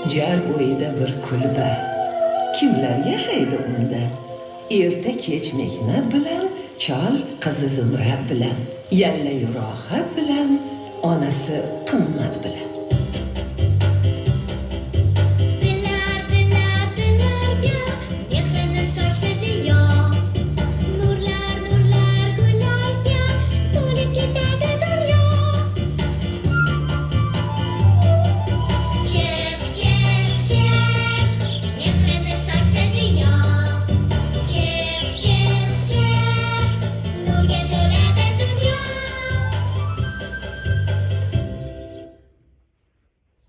jar bo'yida bir kulba, kimlar yashaydi unda? Erta kech mehnat bilan, chol qizi Zumrad bilan, yalla rohat bilan, onasi qimmat bilan.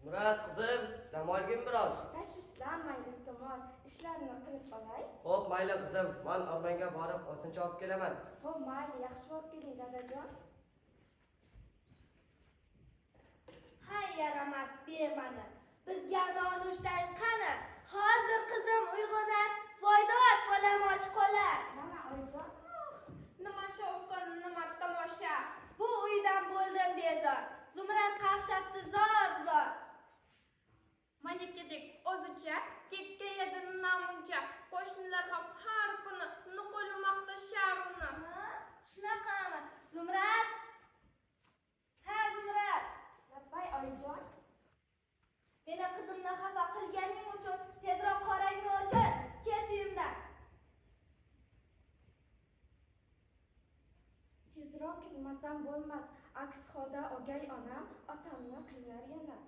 Murat qizim, dam olgin biroz. Tashvishlanmang, iltimos, ishlarni qilib olay. Xo'p, mayli qizim, men o'rmonga borib o'tincha olib kelaman. Xo'p, mayli, yaxshi bo'lib keling, dadajon. Hay yaramas bemani. Bizga nonushday qani? Hozir qizim uyg'onar, foydot bo'lamoch qolar. Nima oyijon? Nima shovqin, nima tomosha. Bu uydan bo'ldim bezor. Zumrad qaqshatdi zor. Malikadek o'zicha, kekka edi namuncha, qo'shnilar ham har kuni nuqulmoqda sharuni. Shunaqami? Zumrad? Ha, Zumrad. Labbay oyijon. Meni qizimni xafa qilganing uchun tezroq qorangni o'chir. Ket uyimdan. Tezroq ketmasam bo'lmas. Aks holda o'gay onam otamni qiynar yana.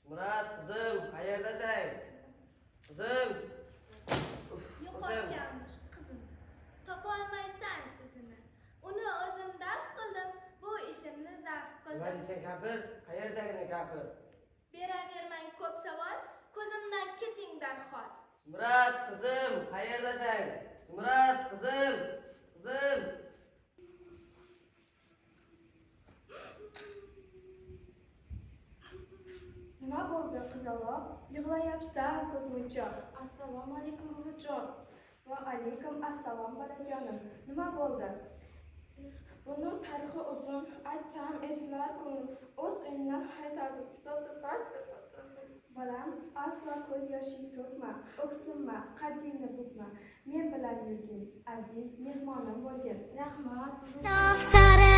Murat qizim, qayerdasang? Qizim. Yo'qotganmish qizim. Topolmaysan qizini. Uni o'zim daf qildim, bu ishimni zaf Nima qildim. deysan gapir? Qayerdagini gapir? Beravermang ko'p savol, ko'zimdan keting darhol. Zumrad qizim, qayerdasang? Zumrad qizim. Qizim. Nima bo'ldi qizaloq? Yig'layapsan ko'zmunchoq. Assalomu alaykum buvijon. Va alaykum assalom bolajonim. Nima bo'ldi? Buni tarixi uzun, aytsam eslar-ku. O'z uyimdan haydadi, past. Bolam, aslo ko'z yoshing to'kma, o'ksinma, qaddingni bukma. Men bilan yurgin, aziz mehmonim bo'lgin. Rahmat. Sof sari